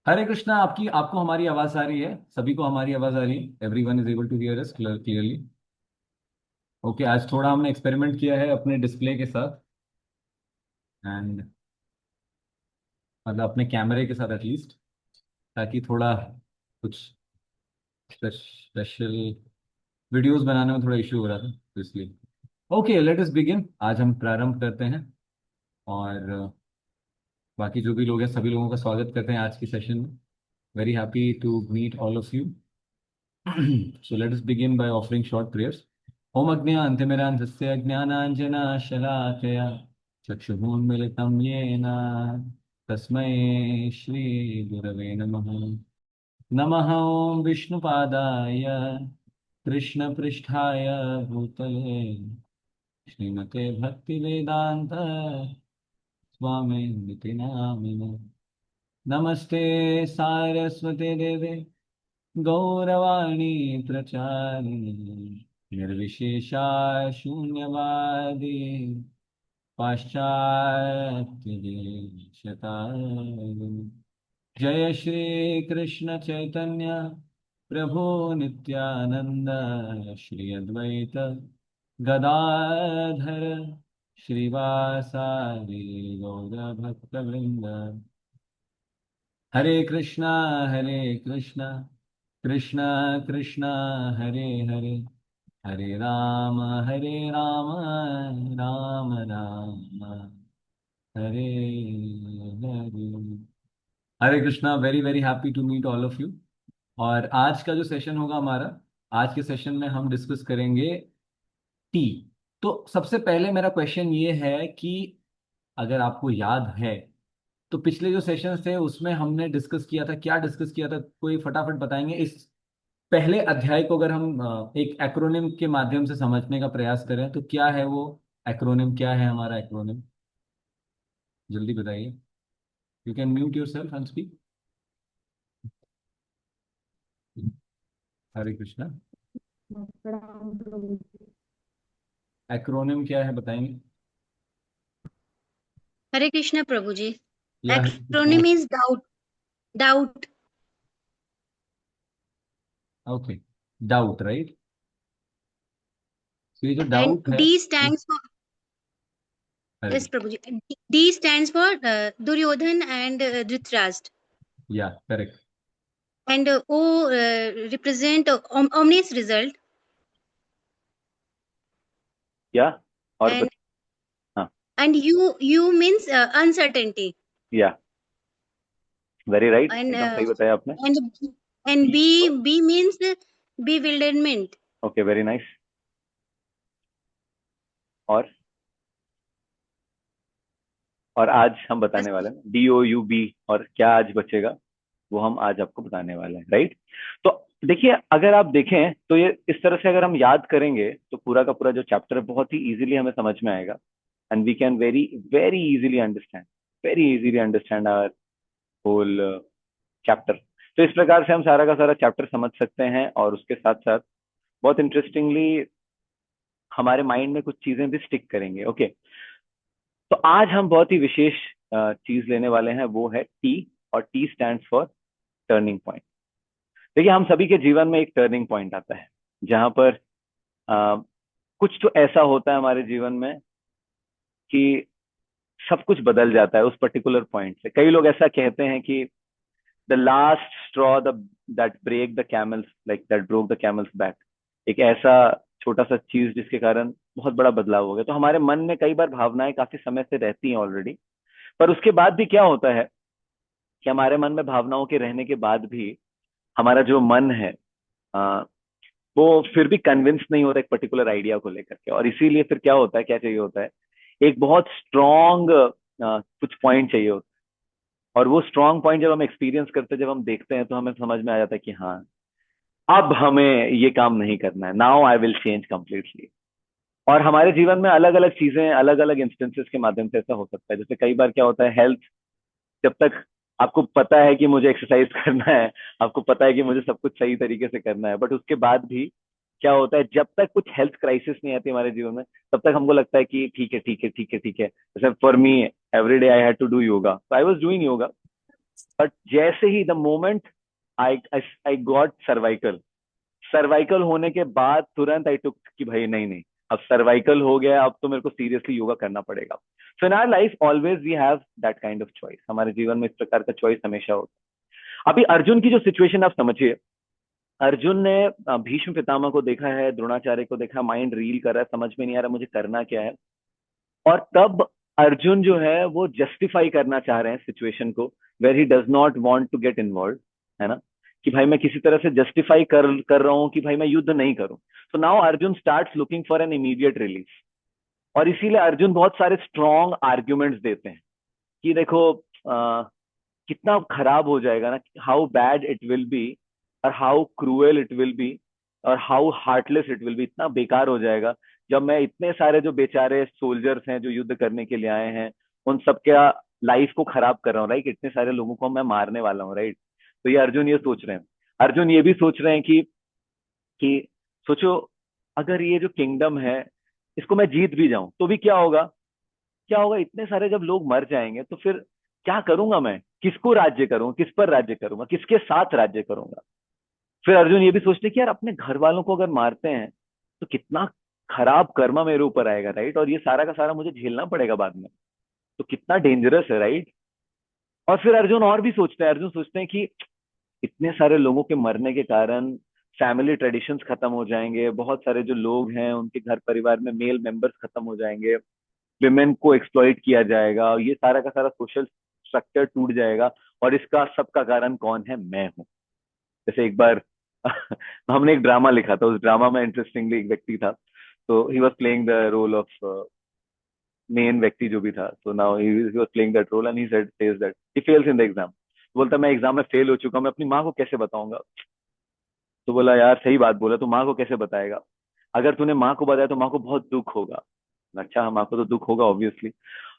हरे कृष्णा। आपकी आपको हमारी आवाज आ रही है? सभी को हमारी आवाज आ रही है? Everyone is able to hear us clearly? Okay, आज थोड़ा हमने एक्सपेरिमेंट किया है अपने डिस्प्ले के साथ एंड मतलब अपने कैमरे के साथ एटलीस्ट, ताकि थोड़ा कुछ स्पेशल वीडियोस बनाने में थोड़ा इश्यू हो रहा था, तो इसलिए। Okay, let us begin. आज हम प्रारंभ करते हैं और बाकी जो भी लोग हैं सभी लोगों का स्वागत करते हैं आज की सेशन में। Very happy to meet all of you. So let us begin by offering short prayers. Om Agnya Jnananjana Shalakaya Chakshubunmilitam Yena Tasmai Shri Gurave Namaha. Namaha Om Vishnupadaya Krishna Pristhaya Bhutale Srimate Bhakti Vedanta Swami Niti Namine. Namaste Saraswate Deve गौरवाणी प्रचारिणी निर्विशेषा शून्यवादी पाश्चात्य देशतारिणी। जय श्री कृष्ण चैतन्य प्रभु नित्यानंद श्री अद्वैत गदाधर श्रीवासादि गौर भक्तवृंद। Hare Krishna Krishna Krishna Hare Hare, Hare Ram Ram Ram Hare Hare. Hare Krishna. Very very happy to meet all of you. और आज का जो सेशन होगा हमारा, आज के सेशन में हम डिस्कस करेंगे टी। तो सबसे पहले मेरा क्वेश्चन ये है कि अगर आपको याद है तो पिछले जो सेशंस थे उसमें हमने डिस्कस किया था, क्या डिस्कस किया था? कोई फटाफट बताएंगे? इस पहले अध्याय को अगर हम एक एक्रोनिम के माध्यम से समझने का प्रयास करें तो क्या है वो एक्रोनिम? क्या है हमारा एक्रोनिम? जल्दी बताइए। You can mute yourself and speak. Hare Krishna. Acronym क्या है बताएंगे? Hare Krishna Prabhu ji. Yeah Hare Krishna. Acronym is doubt. Doubt. Okay, doubt right. तो ये जो एंड डाउट है, D stands for, Hare yes Krishna. Prabhu ji, D stands for Duryodhana and Dhritarashtra. Yeah correct. And O represent ominous result. Yeah और and हाँ, and U means uncertainty. Yeah very right, and एकदम सही बताया आपने। And and B means bewilderment. Okay, very nice. और आज हम बस। बताने वाले हैं DOUB, और क्या आज बचेगा वो हम आज आपको बताने वाले हैं, राइट। तो देखिए, अगर आप देखें तो ये इस तरह से अगर हम याद करेंगे तो पूरा का पूरा जो चैप्टर है बहुत ही इजीली हमें समझ में आएगा। And we can very very easily understand our whole chapter. तो इस प्रकार से हम सारा का सारा चैप्टर समझ सकते हैं, और उसके साथ साथ बहुत इंटरेस्टिंगली हमारे माइंड में कुछ चीजें भी स्टिक करेंगे। ओके, तो आज हम बहुत ही विशेष चीज लेने वाले हैं, वो है टी। और T stands for turning point. देखिए, हम सभी के जीवन में एक टर्निंग पॉइंट आता है जहां पर अ, कुछ तो ऐसा होता है हमारे जीवन में कि सब कुछ बदल जाता है उस पर्टिकुलर पॉइंट से। कई लोग ऐसा कहते हैं कि the last straw the that break the camel's like that broke the camel's back, एक ऐसा छोटा सा चीज जिसके कारण बहुत बड़ा बदलाव हो गया। तो हमारे मन में कई बार भावनाएं काफी समय से रहती हैं ऑलरेडी, पर उसके बाद भी क्या होता है कि हमारे मन में भावनाओं के रहने के बाद भी हमारा जो मन है आ, वो फिर भी कन्विंस नहीं होता एक पर्टिकुलर आइडिया को लेकर के। और इसीलिए फिर क्या होता है, क्या चाहिए होता है, एक बहुत स्ट्रॉन्ग कुछ पॉइंट चाहिए होता है। और वो स्ट्रॉन्ग पॉइंट जब हम एक्सपीरियंस करते हैं, जब हम देखते हैं, तो हमें समझ में आ जाता है कि हाँ, अब हमें ये काम नहीं करना है, now I will change completely. और हमारे जीवन में अलग अलग चीजें अलग अलग इंस्टेंसेस के माध्यम से ऐसा हो सकता है। जैसे कई बार क्या होता है, हेल्थ, जब तक आपको पता है कि मुझे एक्सरसाइज करना है, आपको पता है कि मुझे सब कुछ सही तरीके से करना है, बट उसके बाद भी क्या होता है, जब तक कुछ हेल्थ क्राइसिस नहीं आती हमारे जीवन में, तब तक हमको लगता है कि ठीक है, ठीक है, ठीक है, ठीक है। जैसे for me, every day I had to do yoga, तो I was doing yoga, but जैसे ही the moment I I got cervical, cervical होने के बाद तुरंत आई टुक कि भाई नहीं नहीं, अब सर्वाइकल हो गया, अब तो मेरे को सीरियसली योगा करना पड़ेगा। So in our life always we have that kind of choice, हमारे जीवन में इस प्रकार का चॉइस हमेशा होता है। अभी अर्जुन की जो सिचुएशन आप समझिए, अर्जुन ने भीष्म पितामह को देखा है, द्रोणाचार्य को देखा, माइंड रील कर रहा है, समझ में नहीं आ रहा मुझे करना क्या है। और तब अर्जुन जो है वो जस्टिफाई करना चाह रहे हैं सिचुएशन को, where he does not want to get involve, है ना, कि भाई मैं किसी तरह से जस्टिफाई कर रहा हूं कि भाई मैं युद्ध नहीं करूं। तो now Arjun starts looking for an immediate relief. और इसीलिए अर्जुन बहुत सारे स्ट्रॉन्ग आर्ग्यूमेंट्स देते हैं कि देखो कितना खराब हो जाएगा ना, how bad it will be, और how cruel it will be, और how heartless it will be, इतना बेकार हो जाएगा जब मैं इतने सारे जो बेचारे सोल्जर्स हैं जो युद्ध करने के लिए आए हैं उन सबके लाइफ को खराब कर रहा हूँ, राइट, इतने सारे लोगों को मैं मारने वाला हूँ, राइट। तो ये अर्जुन ये सोच रहे हैं। अर्जुन ये भी सोच रहे हैं कि सोचो, अगर ये जो किंगडम है इसको मैं जीत भी जाऊं तो भी क्या होगा, क्या होगा, इतने सारे जब लोग मर जाएंगे तो फिर क्या करूंगा मैं, किसको राज्य करूंगा, किस पर राज्य करूंगा, किसके साथ राज्य करूंगा। फिर अर्जुन ये भी सोचते कि यार अपने घर वालों को अगर मारते हैं तो कितना खराब कर्मा मेरे ऊपर आएगा, राइट, और ये सारा का सारा मुझे झेलना पड़ेगा बाद में, तो कितना डेंजरस है, राइट। और फिर अर्जुन और भी सोचते हैं, अर्जुन सोचते हैं कि इतने सारे लोगों के मरने के कारण फैमिली ट्रेडिशंस खत्म हो जाएंगे, बहुत सारे जो लोग हैं उनके घर परिवार में मेल मेंबर्स खत्म हो जाएंगे, विमेन को एक्सप्लॉइट किया जाएगा, ये सारा का सारा सोशल स्ट्रक्चर टूट जाएगा, और इसका सबका कारण कौन है, मैं हूँ। जैसे एक बार हमने एक ड्रामा लिखा था, उस ड्रामा में इंटरेस्टिंगली एक व्यक्ति था, तो he was playing the role of main व्यक्ति जो भी था, तो now he was playing that role and he says that he fails in the exam. बोलता मैं एग्जाम में फेल हो चुका हूं, मैं अपनी माँ को कैसे बताऊंगा। तो बोला यार सही बात बोला, तू माँ को कैसे बताएगा, अगर तूने माँ को बताया तो माँ को बहुत दुख होगा। अच्छा, माँ को तो दुख होगा ऑब्वियसली,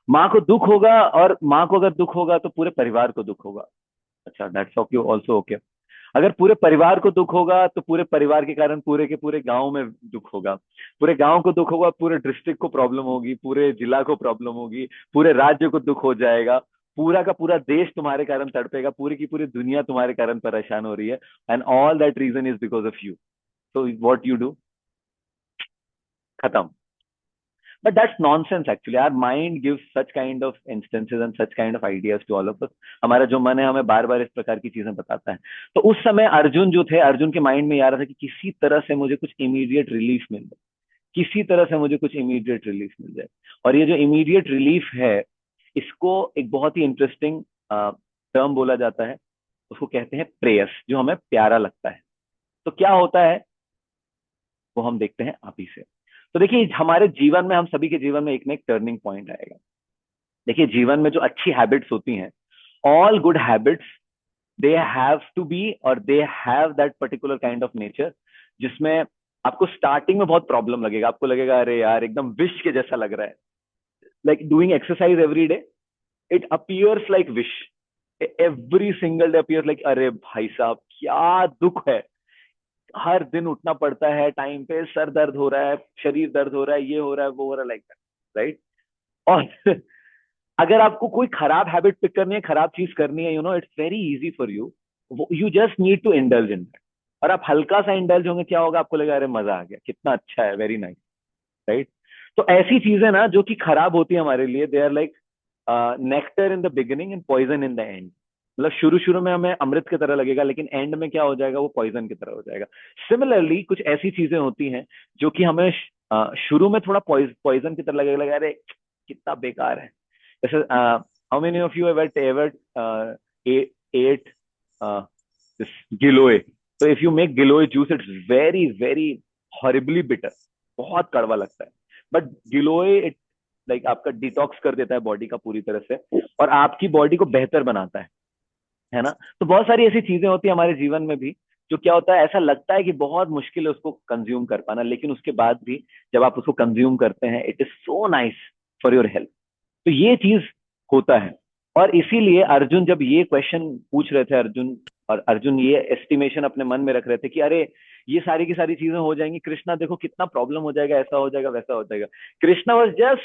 माँ को दुख होगा, और माँ को अगर दुख होगा तो पूरे परिवार को दुख होगा। अच्छा, दैट्स ओके, ऑल्सो ओके। अगर पूरे परिवार को दुख होगा तो पूरे परिवार के कारण पूरे के पूरे गांव में दुख होगा, पूरे गांव को दुख होगा, पूरे डिस्ट्रिक्ट को प्रॉब्लम होगी, पूरे जिला को प्रॉब्लम होगी, पूरे राज्य को दुख हो जाएगा, पूरा का पूरा देश तुम्हारे कारण तड़पेगा, पूरी की पूरी दुनिया तुम्हारे कारण परेशान हो रही है, and all that reason is because of you. तो व्हाट यू डू, खत्म। But that's nonsense actually. Our mind gives such kind of instances and such kind of ideas to all of us. हमारा जो मन है हमें बार बार इस प्रकार की चीजें बताता है। तो उस समय अर्जुन जो थे, अर्जुन के माइंड में ये आ रहा था कि किसी तरह से मुझे कुछ इमीडिएट रिलीफ मिल जाए, किसी तरह से मुझे कुछ इमीडिएट रिलीफ मिल जाए। और ये जो इमीडिएट रिलीफ है, इसको एक बहुत ही इंटरेस्टिंग टर्म बोला जाता है, उसको कहते हैं प्रेयस, जो हमें प्यारा लगता है। तो क्या होता है वो हम देखते हैं अभी से। तो देखिए हमारे जीवन में, हम सभी के जीवन में एक ना एक टर्निंग पॉइंट आएगा। देखिए जीवन में जो अच्छी हैबिट्स होती हैं, all good habits, they have to be, और they have that particular kind of nature, जिसमें आपको स्टार्टिंग में बहुत प्रॉब्लम लगेगा, आपको लगेगा अरे यार एकदम विश के जैसा लग रहा है, like doing exercise every day, it appears like wish, every single day appears like अरे भाई साहब क्या दुख है, हर दिन उठना पड़ता है टाइम पे, सर दर्द हो रहा है, शरीर दर्द हो रहा है, ये हो रहा है, वो हो रहा है, लाइक दैट, राइट। और अगर आपको कोई खराब हैबिट पिक करनी है, खराब चीज करनी है, it's very easy for you, you just need to indulge in that. और आप हल्का सा इंडल्ज होंगे, क्या होगा, आपको लगेगा अरे मजा आ गया, कितना अच्छा है, वेरी नाइस, राइट। तो ऐसी चीजें ना जो कि खराब होती है हमारे लिए, they are like nectar in the beginning and poison in the end. मतलब शुरू शुरू में हमें अमृत की तरह लगेगा, लेकिन एंड में क्या हो जाएगा, वो पॉइजन की तरह हो जाएगा। सिमिलरली कुछ ऐसी चीजें होती हैं जो कि हमें शुरू में थोड़ा पॉइजन की तरह लगेगा, अरे कितना बेकार है। जैसे how many of you ever ate this giloy. तो if you make giloy juice, it's very very horribly bitter, बहुत कड़वा लगता है, बट गिलोय इट लाइक आपका डिटॉक्स कर देता है बॉडी का पूरी तरह से, और आपकी बॉडी को बेहतर बनाता है ना। तो बहुत सारी ऐसी चीजें होती है हमारे जीवन में भी, जो क्या होता है, ऐसा लगता है कि बहुत मुश्किल है उसको कंज्यूम कर पाना, लेकिन उसके बाद भी जब आप उसको कंज्यूम करते हैं, it is so nice for your health. तो ये चीज होता है। और इसीलिए अर्जुन जब ये क्वेश्चन पूछ रहे थे, अर्जुन ये एस्टिमेशन अपने मन में रख रहे थे कि अरे ये सारी की सारी चीजें हो जाएंगी, कृष्णा देखो कितना प्रॉब्लम हो जाएगा, ऐसा हो जाएगा, वैसा हो जाएगा। Krishna was just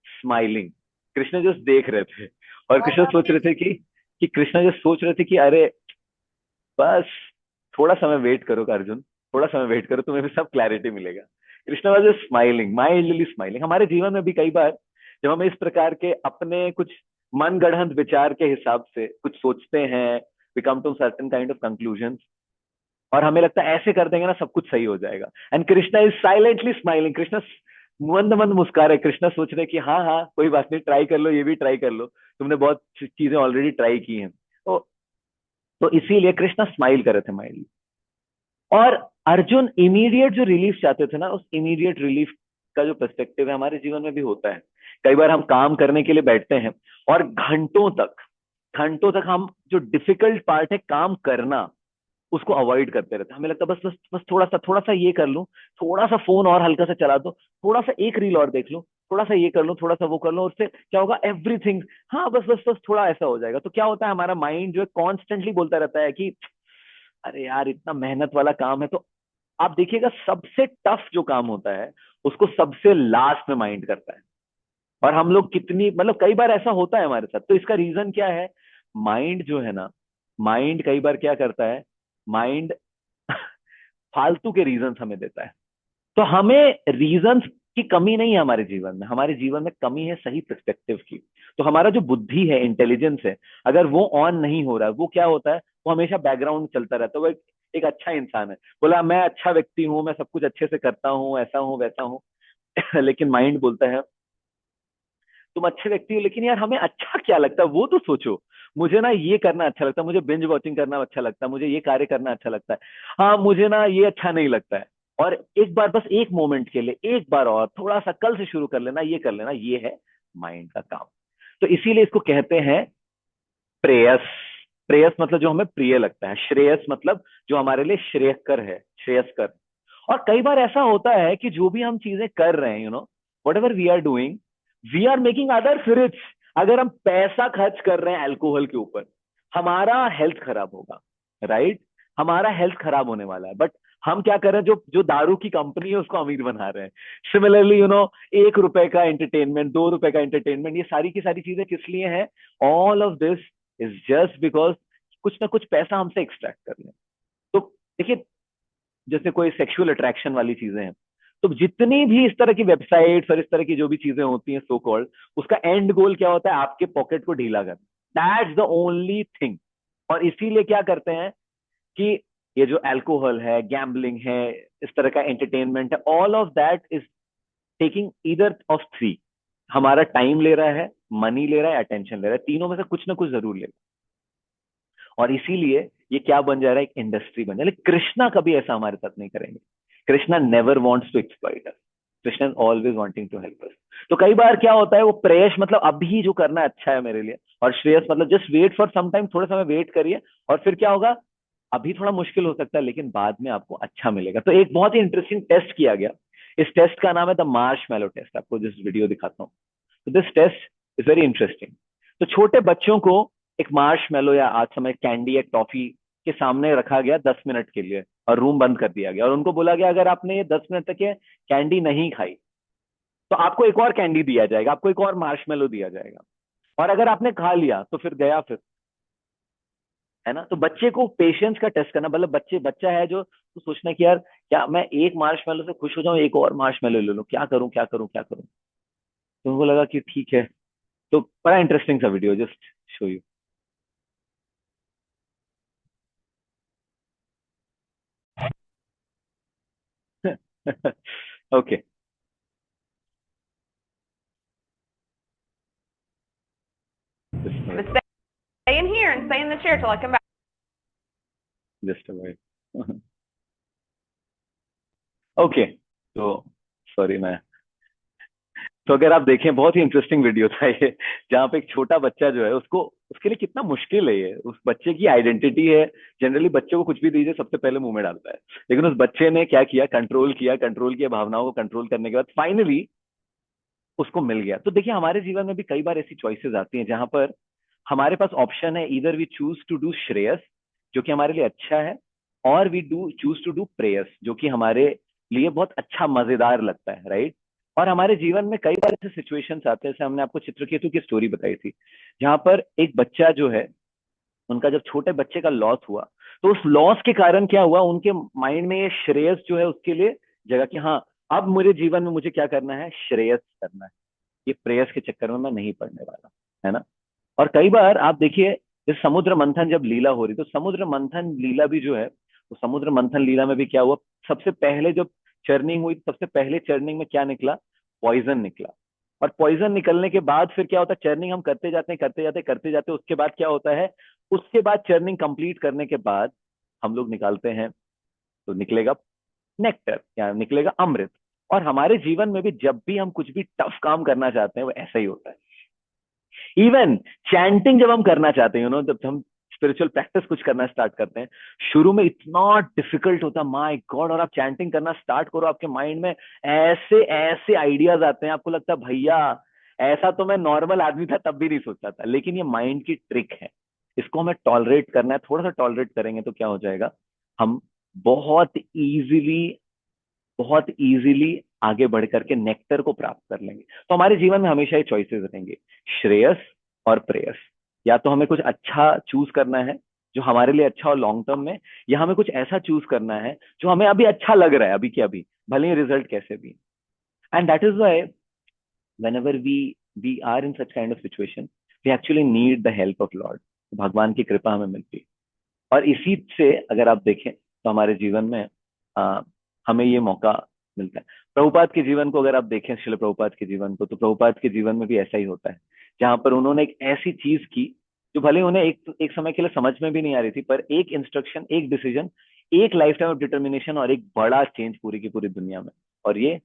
smiling, Krishna just देख रहे थे, और कृष्ण सोच रहे थे कि कि कृष्णा जो सोच रहे थे कि अरे बस थोड़ा समय वेट करो अर्जुन, थोड़ा समय वेट करो, तुम्हें भी सब क्लैरिटी मिलेगा। Krishna was just smiling, mildly smiling. हमारे जीवन में भी कई बार जब हम इस प्रकार के अपने कुछ मन गढ़ंत विचार के हिसाब से कुछ सोचते हैं, we come to certain kind of conclusion, और हमें लगता है ऐसे कर देंगे ना सब कुछ सही हो जाएगा, and Krishna is silently smiling. Krishna मंद मंद मुस्कुरा रहे। कृष्णा सोच रहे कि हाँ हाँ कोई बात नहीं, ट्राई कर लो, ये भी ट्राई कर लो, तुमने बहुत चीजें ऑलरेडी ट्राई की हैं। तो इसीलिए कृष्णा स्माइल कर रहे थे माइंडली। और अर्जुन इमीडिएट जो रिलीफ चाहते थे ना, उस इमीडिएट रिलीफ का जो पर्सपेक्टिव है हमारे जीवन में भी होता है। कई बार हम काम करने के लिए बैठते हैं और घंटों तक हम जो डिफिकल्ट पार्ट है काम करना, उसको अवॉइड करते रहते हैं। हमें लगता है बस बस बस थोड़ा सा ये कर लूं, थोड़ा सा फोन और हल्का सा चला दो, थोड़ा सा एक रील और देख लूं, थोड़ा सा ये कर लूं, थोड़ा सा वो कर लूं, और उससे क्या होगा, एवरीथिंग, हाँ बस बस बस थोड़ा ऐसा हो जाएगा। तो क्या होता है, हमारा माइंड जो है कॉन्स्टेंटली बोलता रहता है कि अरे यार इतना मेहनत वाला काम है। तो आप देखिएगा सबसे टफ जो काम होता है उसको सबसे लास्ट में माइंड करता है। और हम लोग कितनी, मतलब कई बार ऐसा होता है हमारे साथ। तो इसका रीजन क्या है, माइंड जो है ना, माइंड कई बार क्या करता है, माइंड फालतू के रीजंस हमें देता है। तो हमें रीजंस की कमी नहीं है हमारे जीवन में, हमारे जीवन में कमी है सही पर्सपेक्टिव की। तो हमारा जो बुद्धि है, इंटेलिजेंस है, अगर वो ऑन नहीं हो रहा है, वो क्या होता है, वो हमेशा बैकग्राउंड में चलता रहता है। वो एक अच्छा इंसान है, बोला मैं अच्छा व्यक्ति हूँ, मैं सब कुछ अच्छे से करता हूँ, ऐसा हूँ वैसा हूँ। लेकिन माइंड बोलता है तुम अच्छे व्यक्ति हो, लेकिन यार हमें अच्छा क्या लगता है वो तो सोचो। मुझे ना ये करना अच्छा लगता है, मुझे बिंज वॉचिंग करना अच्छा लगता है, मुझे ये कार्य करना अच्छा लगता है, हाँ मुझे ना ये अच्छा नहीं लगता है। और एक बार, बस एक मोमेंट के लिए एक बार और थोड़ा सा कल से शुरू कर लेना, ये कर लेना, ये है माइंड का काम। तो इसीलिए इसको कहते हैं प्रेयस। प्रेयस मतलब जो हमें प्रिय लगता है, श्रेयस मतलब जो हमारे लिए श्रेयस्कर है, श्रेयस्कर। और कई बार ऐसा होता है कि जो भी हम चीजें कर रहे हैं, whatever we are doing, we are making others rich. अगर हम पैसा खर्च कर रहे हैं अल्कोहल के ऊपर, हमारा हेल्थ खराब होगा, राइट? हमारा हेल्थ खराब होने वाला है, बट हम क्या कर रहे हैं, जो जो दारू की कंपनी है उसको अमीर बना रहे हैं। सिमिलरली 1 रुपए का एंटरटेनमेंट, 2 रुपए का एंटरटेनमेंट, ये सारी की सारी चीजें किस लिए हैं? All of this is just because कुछ ना कुछ पैसा हमसे एक्सट्रैक्ट कर लें। तो देखिए, जैसे कोई सेक्सुअल अट्रैक्शन वाली चीजें हैं, तो जितनी भी इस तरह की वेबसाइट्स और इस तरह की जो भी चीजें होती हैं सो कॉल्ड, उसका एंड गोल क्या होता है? आपके पॉकेट को ढीला करना, दैट्स द ओनली थिंग। और इसीलिए क्या करते हैं कि ये जो अल्कोहल है, गैम्बलिंग है, इस तरह का एंटरटेनमेंट है, all of that is taking either of three. हमारा टाइम ले रहा है, मनी ले रहा है, अटेंशन ले रहा है, तीनों में से कुछ ना कुछ जरूर ले। और इसीलिए ये क्या बन जा रहा है, एक इंडस्ट्री बन जा रहा है। लेकिन कृष्णा कभी ऐसा हमारे साथ नहीं करेंगे। Krishna never wants to exploit us, Krishna is always wanting to help us. तो कई बार क्या होता है, वो प्रेयस मतलब अभी जो करना अच्छा है मेरे लिए, और श्रेयस मतलब just wait for some time, थोड़ा समय वेट करिए, और फिर क्या होगा, अभी थोड़ा मुश्किल हो सकता है लेकिन बाद में आपको अच्छा मिलेगा। तो एक बहुत ही इंटरेस्टिंग टेस्ट किया गया। इस टेस्ट का नाम है द मार्श मैलो टेस्ट। आपको जिस वीडियो दिखाता हूँ, तो this test is very interesting. तो छोटे बच्चों को एक मार्श मेलो या आज समय कैंडी या टॉफी के सामने रखा गया 10 मिनट के लिए, और रूम बंद कर दिया गया, और उनको बोला गया अगर आपने ये 10 मिनट तक ये कैंडी नहीं खाई तो आपको एक और कैंडी दिया जाएगा, आपको एक और मार्श मेलो दिया जाएगा, और अगर आपने खा लिया तो फिर गया फिर, है ना? तो बच्चे को पेशेंस का टेस्ट करना, मतलब बच्चा है जो तो सोचना कि यार क्या मैं एक मार्श मेलो से खुश हो जाऊं, एक और मार्श मेलो ले लूं, क्या करूं क्या करूं क्या करूं। तो उनको लगा कि ठीक है। तो बड़ा इंटरेस्टिंग सा video, just show you. Okay, just a minute. But stay in here and stay in the chair till I come back. Just a minute. Okay, तो सॉरी मैं, तो अगर आप देखें बहुत ही इंटरेस्टिंग वीडियो था ये, जहाँ पे एक छोटा बच्चा जो है उसको, उसके लिए कितना मुश्किल है ये, उस बच्चे की आइडेंटिटी है। जनरली बच्चे को कुछ भी दीजिए सबसे पहले मुंह में डालता है, लेकिन उस बच्चे ने क्या किया, कंट्रोल किया भावनाओं को कंट्रोल करने के बाद फाइनली उसको मिल गया। तो देखिए हमारे जीवन में भी कई बार ऐसी चॉइसेस आती हैं जहां पर हमारे पास ऑप्शन है, इधर we choose to do shreyas जो कि हमारे लिए अच्छा है, और we do choose to do preyas जो कि हमारे लिए बहुत अच्छा मजेदार लगता है, राइट? और हमारे जीवन में कई बार ऐसे सिचुएशंस आते हैं, जैसे हमने आपको चित्रकेतु की स्टोरी बताई थी, जहां पर एक बच्चा जो है उनका जब छोटे बच्चे का लॉस हुआ, तो उस लॉस के कारण क्या हुआ, उनके माइंड में ये श्रेयस जो है उसके लिए जगह कि हाँ, अब मेरे जीवन में मुझे क्या करना है, श्रेयस करना है, ये प्रेयस के चक्कर में मैं नहीं पड़ने वाला, है ना। और कई बार आप देखिए, इस समुद्र मंथन जब लीला हो रही, तो समुद्र मंथन लीला भी जो है, तो समुद्र मंथन लीला में भी क्या हुआ, सबसे पहले जब चर्निंग हुई, सबसे पहले चर्निंग में क्या निकला, पॉइजन निकला। और पॉइजन निकलने के बाद फिर क्या होता है, चर्निंग हम करते जाते हैं, करते जाते करते जाते, उसके बाद क्या होता है, उसके बाद चर्निंग कंप्लीट करने के बाद हम लोग निकालते हैं, तो निकलेगा नेक्टर या निकलेगा अमृत। और हमारे जीवन में भी जब भी हम कुछ भी टफ काम करना चाहते हैं, वो ऐसा ही होता है। इवन चैंटिंग जब हम करना चाहते हैं, जब हम स्पिरिचुअल प्रैक्टिस कुछ करना स्टार्ट करते हैं, शुरू में इतना डिफिकल्ट होता है, माय गॉड, और आप चैंटिंग करना स्टार्ट करो, आपके माइंड में ऐसे ऐसे आइडियाज आते हैं, आपको लगता है भैया ऐसा तो मैं नॉर्मल आदमी था तब भी नहीं सोचता था। लेकिन ये माइंड की ट्रिक है, इसको हमें टॉलरेट करना है, थोड़ा सा टॉलरेट करेंगे तो क्या हो जाएगा, हम बहुत इजीली बहुत इजीली आगे बढ़ करके नेक्टर को प्राप्त कर लेंगे। तो हमारे जीवन में हमेशा ये चॉइसेस रहेंगे, श्रेयस और प्रेयस। या तो हमें कुछ अच्छा चूज करना है जो हमारे लिए अच्छा हो लॉन्ग टर्म में, या हमें कुछ ऐसा चूज करना है जो हमें अभी अच्छा लग रहा है, अभी के अभी, भले ही रिजल्ट कैसे भी। And that is why whenever we are in such kind of situation, we actually need the help of Lord। भगवान की कृपा हमें मिलती है। और इसी से अगर आप देखें तो हमारे जीवन में हमें ये मौका मिलता है। प्रभुपाद के जीवन को अगर आप देखें, शिल प्रभुपाद के जीवन को, तो प्रभुपाद के जीवन में भी ऐसा ही होता है, जहां पर उन्होंने एक ऐसी चीज की जो भले उन्हें एक समय के लिए समझ में भी नहीं आ रही थी, पर एक इंस्ट्रक्शन, एक डिसीजन, एक लाइफ टाइम ऑफ डिटर्मिनेशन और एक बड़ा चेंज पूरी की पूरी दुनिया में, और ये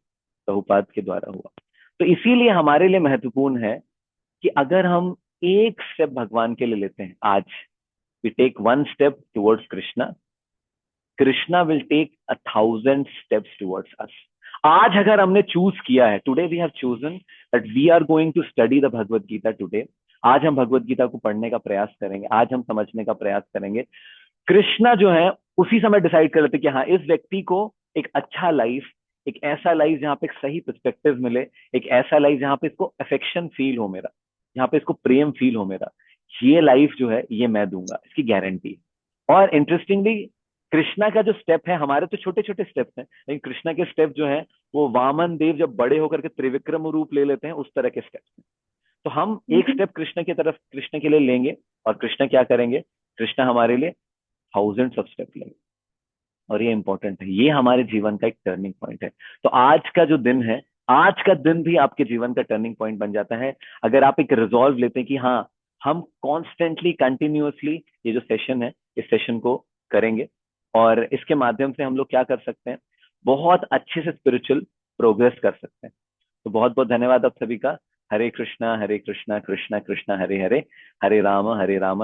प्रभुपाद के द्वारा हुआ। तो इसीलिए हमारे लिए महत्वपूर्ण है कि अगर हम एक स्टेप भगवान के लिए लेते हैं आज, we take one step towards Krishna, Krishna will take 1,000 steps towards us। आज अगर हमने चूज किया है, today we have chosen that we are going to study the Bhagavad Gita today, आज हम भगवत गीता को पढ़ने का प्रयास करेंगे, आज हम समझने का प्रयास करेंगे। कृष्णा जो है उसी समय डिसाइड कर लेते कि हाँ, इस व्यक्ति को एक अच्छा लाइफ, एक ऐसा लाइफ जहाँ पे एक सही पर्सपेक्टिव मिले, एक ऐसा लाइफ जहाँ पे इसको अफेक्शन फील हो मेरा, जहाँ पे इसको प्रेम फील हो मेरा, ये लाइफ जो है ये मैं दूंगा, इसकी गारंटी। और इंटरेस्टिंगली कृष्णा का जो स्टेप है, हमारे तो छोटे छोटे स्टेप्स हैं, लेकिन कृष्णा के स्टेप जो है वो वामन देव जब बड़े होकर के त्रिविक्रम रूप ले लेते हैं, उस तरह के स्टेप्स हैं। तो हम एक स्टेप कृष्ण की तरफ, कृष्ण के लिए लेंगे, और कृष्ण क्या करेंगे, कृष्ण हमारे लिए थाउजेंड्स ऑफ स्टेप लेंगे। और ये इंपॉर्टेंट है, ये हमारे जीवन का एक टर्निंग पॉइंट है। तो आज का जो दिन है, आज का दिन भी आपके जीवन का टर्निंग पॉइंट बन जाता है, अगर आप एक रिजॉल्व लेते हैं कि हाँ, हम कॉन्स्टेंटली कंटिन्यूअसली ये जो सेशन है, इस सेशन को करेंगे, और इसके माध्यम से हम लोग क्या कर सकते हैं, बहुत अच्छे से स्पिरिचुअल प्रोग्रेस कर सकते हैं। तो बहुत बहुत धन्यवाद आप सभी का। हरे कृष्णा कृष्णा कृष्णा हरे हरे, हरे राम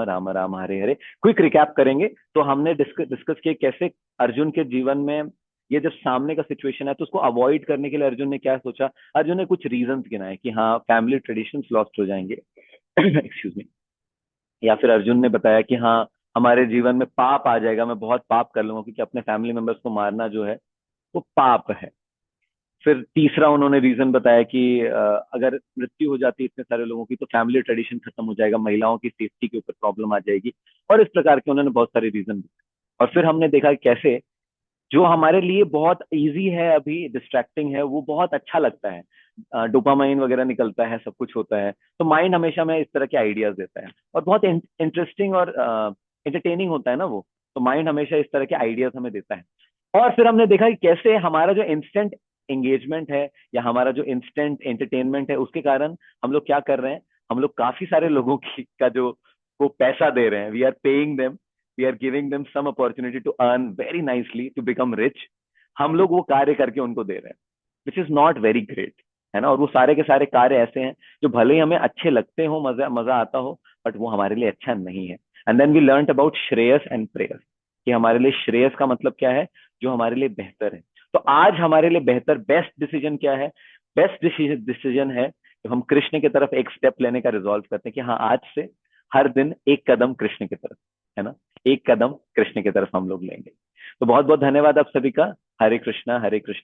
राम राम हरे हरे। क्विक रिकैप करेंगे तो हमने डिस्कस किया कैसे अर्जुन के जीवन में ये जब सामने का सिचुएशन है तो उसको अवॉइड करने के लिए अर्जुन ने क्या सोचा। अर्जुन ने कुछ रीजंस गिनाए कि हाँ, फैमिली ट्रेडिशंस लॉस्ट हो जाएंगे एक्सक्यूज मी, या फिर अर्जुन ने बताया कि हाँ, हमारे जीवन में पाप आ जाएगा, मैं बहुत पाप कर लूंगा, क्योंकि अपने फैमिली मेंबर्स को मारना जो है वो पाप है। फिर तीसरा उन्होंने रीजन बताया कि अगर मृत्यु हो जाती है इतने सारे लोगों की तो फैमिली ट्रेडिशन खत्म हो जाएगा, महिलाओं की सेफ्टी के ऊपर प्रॉब्लम आ जाएगी, और इस प्रकार के उन्होंने बहुत सारे रीजन। और फिर हमने देखा कि कैसे जो हमारे लिए बहुत इजी है, अभी डिस्ट्रैक्टिंग है, वो बहुत अच्छा लगता है, डोपामाइन वगैरह निकलता है, सब कुछ होता है, तो माइंड हमेशा हमें इस तरह के आइडियाज देता है, और बहुत इंटरेस्टिंग और एंटरटेनिंग होता है ना वो, तो माइंड हमेशा इस तरह के आइडियाज हमें देता है। और फिर हमने देखा कि कैसे हमारा जो इंस्टेंट एंगेजमेंट है या हमारा जो इंस्टेंट एंटरटेनमेंट है, उसके कारण हम लोग क्या कर रहे हैं, हम लोग काफी सारे लोगों की का जो को पैसा दे रहे हैं, we are paying them, we are giving them some opportunity to earn very nicely to become rich. हम लोग वो कार्य करके उनको दे रहे हैं, which is not very great, है ना। और वो सारे के सारे कार्य ऐसे हैं जो भले ही हमें अच्छे लगते हो, मजा मजा आता हो, बट वो हमारे लिए अच्छा नहीं है। And then we learn about shreyas and preyas, कि हमारे लिए श्रेयस का मतलब क्या है, जो हमारे लिए बेहतर है। तो आज हमारे लिए बेहतर बेस्ट डिसीजन क्या है, बेस्ट डिसीजन है तो हम कृष्ण की तरफ एक स्टेप लेने का रिजॉल्व करते हैं कि हाँ, आज से हर दिन एक कदम कृष्ण की तरफ, है ना, एक कदम कृष्ण की तरफ हम लोग लेंगे। तो बहुत बहुत धन्यवाद आप सभी का। Hare Krishna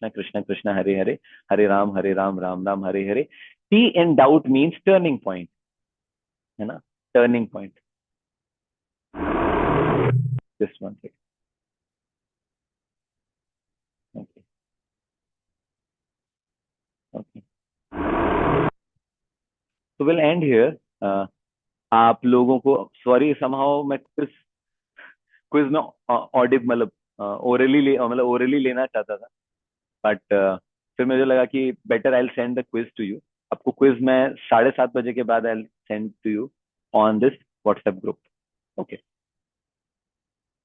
Krishna Krishna Hare Hare, Hare Ram Ram Ram Hare Hare. T in doubt means turning point, है ना, turning point. Just one second. Okay. Okay. So we'll end here. आप लोगों को सॉरी समहाउ मैं क्विज क्विज में ऑडिट मतलब ओरली लेना चाहता था, बट फिर मुझे लगा कि better I send the quiz to you. आपको क्विज मैं 7:30 बजे के बाद I send to you on this WhatsApp group. Okay.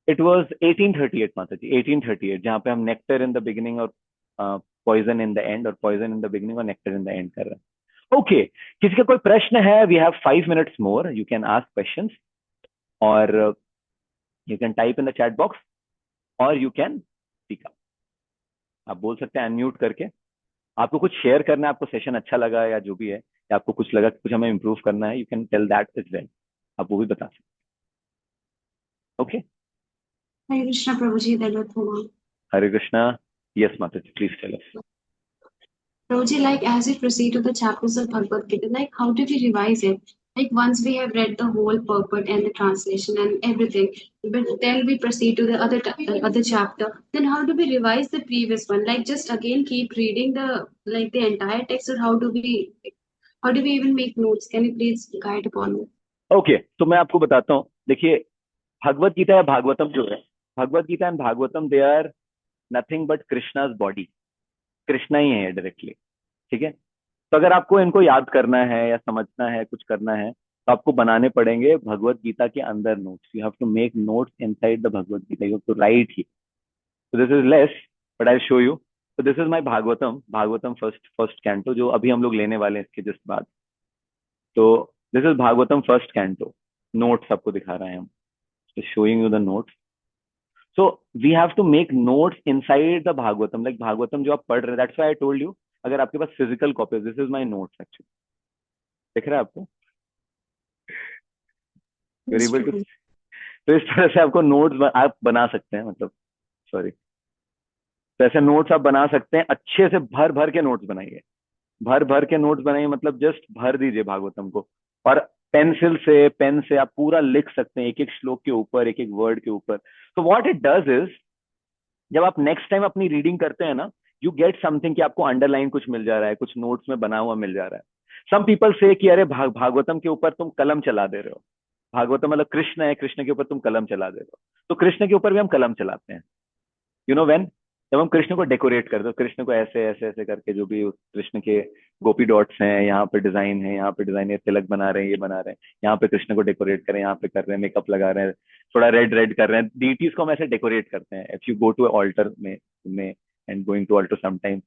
It was 1838 माता जी, 1838, जहाँ पे हम नेक्टर इन द बिगिनिंग और पॉइजन इन द एंड, और पॉइजन इन द बिगिनिंग और नेक्टर इन द एंड कर रहे हैं. ओके. किसी का कोई प्रश्न है? वी हैव 5 minutes मोर. यू कैन आस्क क्वेश्चंस, और you can type in the chat box, और यू कैन स्पीक अप. आप बोल सकते हैं अनम्यूट करके. आपको कुछ शेयर करना है, आपको सेशन अच्छा लगा या जो भी है, या आपको कुछ लगा कि कुछ हमें इम्प्रूव करना है, you can tell that is well. आप वो भी बता सकते. Okay. Hare Krishna Prabhuji, Dalvat Hare Krishna. Yes Mata ji, please tell us. Prabhuji, like as we proceed to the chapters of Bhagavad Gita, like how do we revise it? Like once we have read the whole purport and the translation and everything, but then we proceed to the other chapter. Then how do we revise the previous one? Like just again keep reading the entire text, or how do we even make notes? Can you please guide upon me? Okay. तो मैं आपको बताता हूँ. देखिए, भगवत गीता या भागवतम जो है, Bhagavad Gita and Bhagavatam, they are nothing but Krishna's body. Krishna ही है डायरेक्टली. ठीक है. तो अगर आपको इनको याद करना है या समझना है, कुछ करना है, तो आपको बनाने पड़ेंगे भगवत गीता के अंदर notes. You have to make notes inside the Bhagavad Gita. You have to write here. So this is less, but I'll show you. So this is my Bhagavatam first canto, जो अभी हम लोग लेने वाले हैं इसके जस्ट बाद. तो this is Bhagavatam first canto. Notes आपको दिखा रहे हैं हम. Just showing you the notes. So we have to make notes inside the Bhagavatam. Like Bhagavatam जो आप पढ़ रहे हैं, that's why I told you, अगर आपके पास physical copy, this is my notes actually. दिख रहा है आपको? You're Yes, able to. Prabhuji. तो इस तरह से आपको नोट्स आप बना सकते हैं, मतलब सॉरी. तो ऐसे नोट्स आप बना सकते हैं. अच्छे से भर भर के नोट्स बनाइए. भर भर के नोट्स बनाइए, मतलब जस्ट भर दीजिए भागवतम को. और पेन से आप पूरा लिख सकते हैं, एक एक श्लोक के ऊपर, एक एक वर्ड के ऊपर. तो व्हाट इट डज इज, जब आप नेक्स्ट टाइम अपनी रीडिंग करते हैं ना, यू गेट समथिंग कि आपको अंडरलाइन कुछ मिल जा रहा है, कुछ नोट्स में बना हुआ मिल जा रहा है. सम पीपल से कि अरे भागवतम के ऊपर तुम कलम चला दे रहे हो. भागवतम मतलब कृष्ण है, कृष्ण के ऊपर तुम कलम चला दे रहे हो. तो कृष्ण के ऊपर भी हम कलम चलाते हैं. यू नो व्हेन, जब हम कृष्ण को डेकोरेट करते हैं, कृष्ण को ऐसे ऐसे ऐसे करके, जो भी कृष्ण के गोपी डॉट्स हैं, यहाँ पे डिजाइन है, यहाँ पे डिजाइन है, तिलक बना रहे हैं, ये बना रहे हैं, यहाँ पे कृष्ण को डेकोरेट करें, यहाँ पे कर रहे हैं, मेकअप लगा रहे हैं, थोड़ा रेड रेड कर रहे हैं. डीटीज को हम ऐसे डेकोरेट करते हैं. If you go to altar में and going to altar sometime,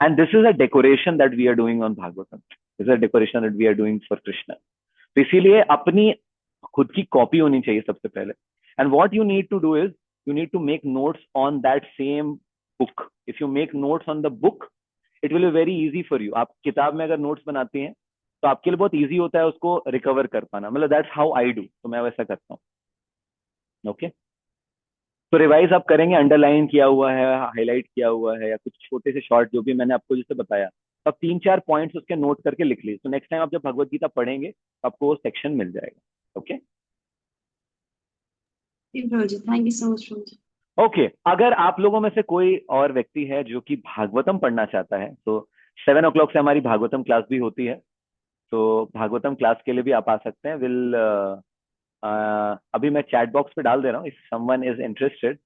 and this is a decoration that we are doing on Bhagavatam. This is a decoration that we are doing for Krishna. तो इसीलिए अपनी खुद की कॉपी होनी चाहिए सबसे पहले. And what you need to do is, you need to make notes on that same book. If you make notes on the book, it will be very easy for you. आप किताब में अगर notes बनाती हैं, तो आपके लिए बहुत इजी होता है उसको रिकवर कर पाना. मतलब दैट्स हाउ आई डू. तो मैं वैसा करता हूँ. ओके. तो रिवाइज आप करेंगे, अंडरलाइन किया हुआ है, हाईलाइट किया हुआ है, या कुछ छोटे से शॉर्ट जो भी मैंने आपको जैसे बताया, तो आप 3-4 पॉइंट्स उसके नोट करके लिख लीजिए. तो नेक्स्ट टाइम आप जब भगवत गीता पढ़ेंगे, तो आपको वो सेक्शन मिल जाएगा. Okay. Okay, Prabhuji. Thank you so much, Prabhuji. Okay. अगर आप लोगों में से कोई और व्यक्ति है जो कि भागवतम पढ़ना चाहता है, तो 7 o'clock से हमारी भागवतम क्लास भी होती है. तो भागवतम क्लास के लिए भी आप आ सकते हैं. अभी मैं चैट बॉक्स पे डाल दे रहा हूँ. इफ समवन इज इंटरेस्टेड,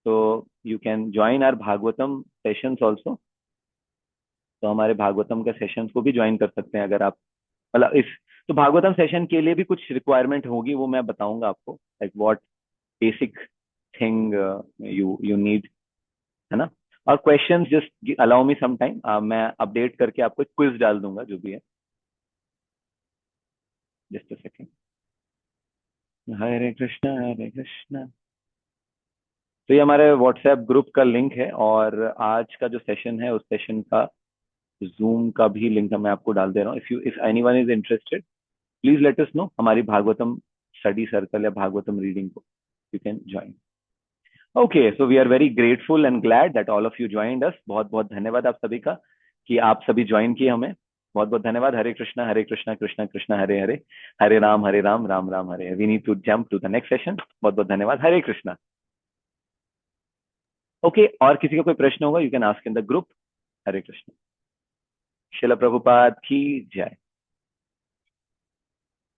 तो you can join our Bhagavatam sessions also. तो हमारे भागवतम के सेशंस को भी ज्वाइन कर सकते हैं अगर आप, मतलब इस, तो भागवतम सेशन के लिए भी कुछ रिक्वायरमेंट होगी, वो मैं बताऊंगा आपको, like what basic thing you need, है ना. और question just allow me some time, मैं अपडेट करके आपको एक क्विज डाल दूंगा जो भी है. Just a second. Hare Krishna Hare Krishna. तो ये हमारे व्हाट्सएप ग्रुप का लिंक है, और आज का जो सेशन है उस सेशन का जूम का भी लिंक मैं आपको डाल दे रहा हूँ. If anyone is interested, please let us know. हमारी भागवतम स्टडी सर्कल या भागवतम रीडिंग को you can join. Okay. So we are very grateful and glad that all of you joined us. बहुत बहुत धन्यवाद आप सभी का कि आप सभी ज्वाइन किए हमें. बहुत बहुत धन्यवाद। Hare Krishna Krishna Krishna Hare Hare, Hare Ram Ram Ram Hare. We need to jump to the next session. बहुत बहुत धन्यवाद। हरे कृष्णा। ओके, और किसी का कोई प्रश्न होगा, you can ask in the group. Hare Krishna. Srila Prabhupada की जय।